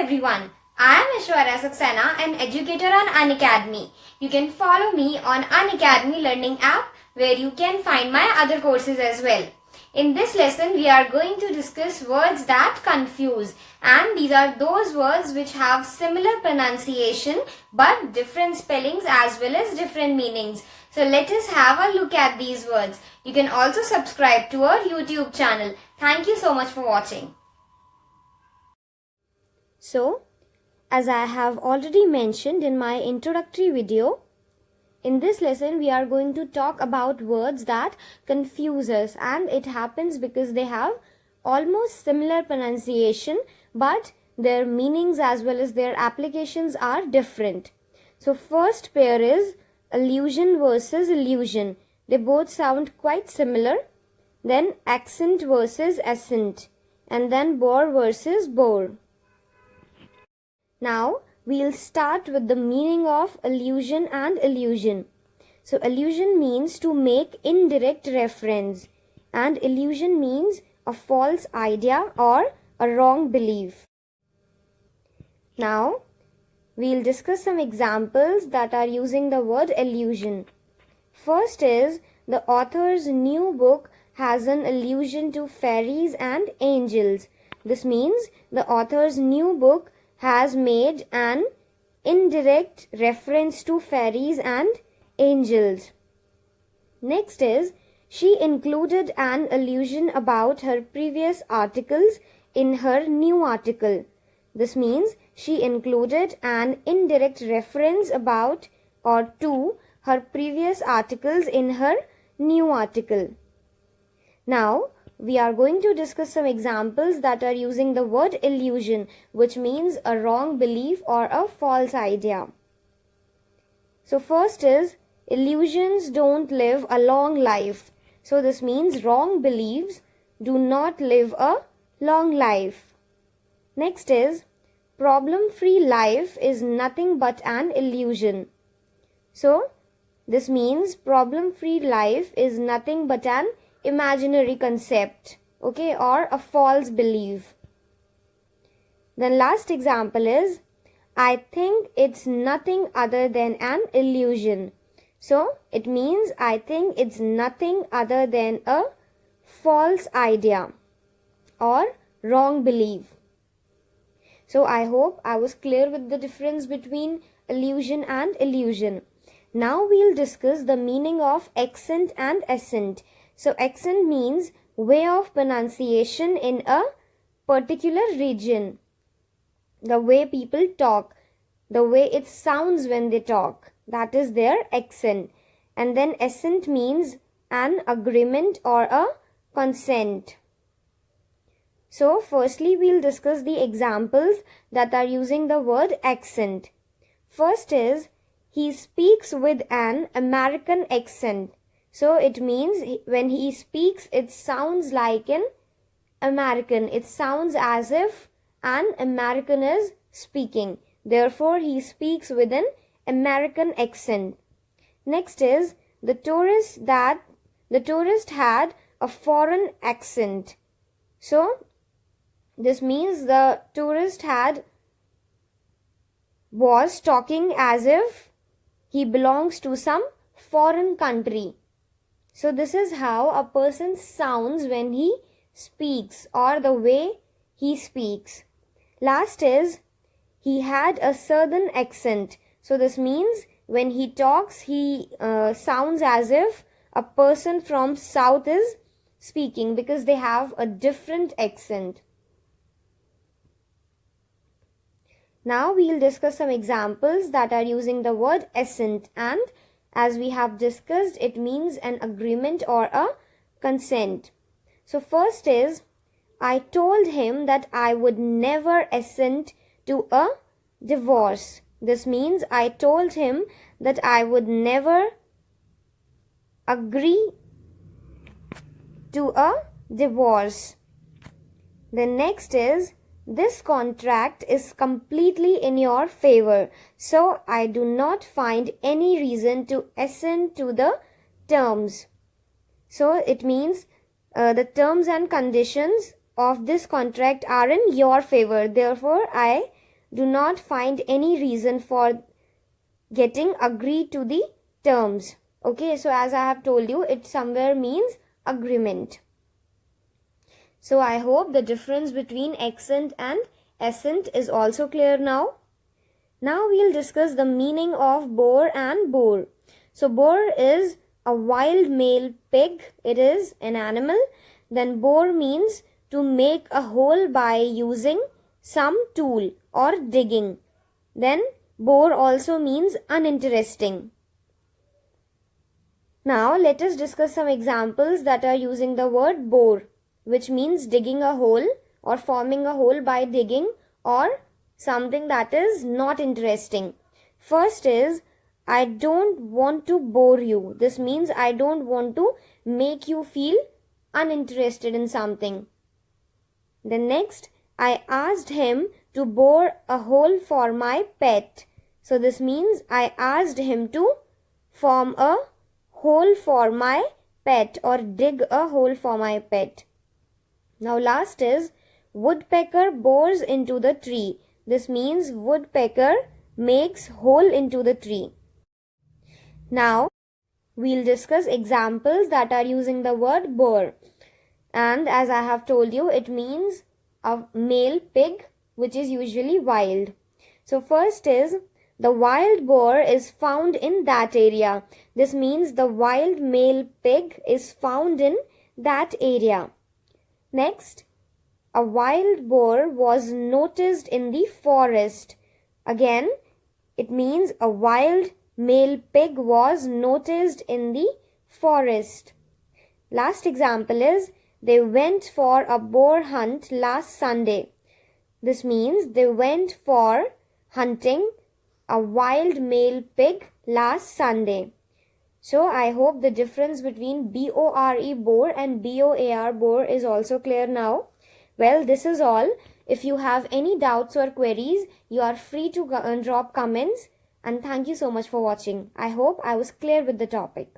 everyone. I am Aishwarya, an educator on Unacademy. You can follow me on Unacademy Learning app where you can find my other courses as well. In this lesson, we are going to discuss words that confuse, and these are those words which have similar pronunciation but different spellings as well as different meanings. So let us have a look at these words. You can also subscribe to our YouTube channel. Thank you so much for watching. So, as I have already mentioned in my introductory video, in this lesson we are going to talk about words that confuse us, and it happens because they have almost similar pronunciation but their meanings as well as their applications are different. So first pair is allusion versus illusion. They both sound quite similar. Then accent versus accent, and then bore versus bore. Now, we'll start with the meaning of allusion and illusion. So, allusion means to make indirect reference, and illusion means a false idea or a wrong belief. Now, we'll discuss some examples that are using the word allusion. First is, the author's new book has an allusion to fairies and angels. This means the author's new book has made an indirect reference to fairies and angels. Next is, she included an allusion about her previous articles in her new article. This means she included an indirect reference about or to her previous articles in her new article. Now, we are going to discuss some examples that are using the word illusion, which means a wrong belief or a false idea. So first is, illusions don't live a long life. So this means wrong beliefs do not live a long life. Next is, problem-free life is nothing but an illusion. So this means problem-free life is nothing but an imaginary concept, okay, or a false belief. Then last example is, I think it's nothing other than an illusion. So it means I think it's nothing other than a false idea or wrong belief. So I hope I was clear with the difference between allusion and illusion. Now we'll discuss the meaning of accent and accent. So accent means way of pronunciation in a particular region. The way people talk, the way it sounds when they talk, that is their accent. And then assent means an agreement or a consent. So firstly we'll discuss the examples that are using the word accent. First is, he speaks with an American accent. So it means when he speaks, it sounds like an American. It sounds as if an American is speaking. Therefore, he speaks with an American accent. Next is, the tourist had a foreign accent. So this means the tourist was talking as if he belongs to some foreign country. So this is how a person sounds when he speaks or the way he speaks. Last is, he had a southern accent. So this means when he talks, he sounds as if a person from south is speaking because they have a different accent. Now we'll discuss some examples that are using the word assent, and as we have discussed, it means an agreement or a consent. So first is, I told him that I would never assent to a divorce. This means I told him that I would never agree to a divorce. The next is, this contract is completely in your favor, so I do not find any reason to assent to the terms. So it means the terms and conditions of this contract are in your favor. Therefore, I do not find any reason for getting agreed to the terms. Okay, so as I have told you, it somewhere means agreement. So I hope the difference between accent and assent is also clear now. Now we'll discuss the meaning of boar and boar. So boar is a wild male pig. It is an animal. Then boar means to make a hole by using some tool or digging. Then boar also means uninteresting. Now let us discuss some examples that are using the word bore, which means digging a hole or forming a hole by digging or something that is not interesting. First is, I don't want to bore you. This means I don't want to make you feel uninterested in something. The next, I asked him to bore a hole for my pet. So this means I asked him to form a hole for my pet or dig a hole for my pet. Now last is, woodpecker bores into the tree. This means woodpecker makes hole into the tree. Now we'll discuss examples that are using the word boar. And as I have told you, it means a male pig which is usually wild. So first is, the wild boar is found in that area. This means the wild male pig is found in that area. Next, a wild boar was noticed in the forest. Again, it means a wild male pig was noticed in the forest. Last example is, they went for a boar hunt last Sunday. This means they went for hunting a wild male pig last Sunday. So I hope the difference between B-O-R-E boar and B-O-A-R boar is also clear now. Well, this is all. If you have any doubts or queries, you are free to drop comments. And thank you so much for watching. I hope I was clear with the topic.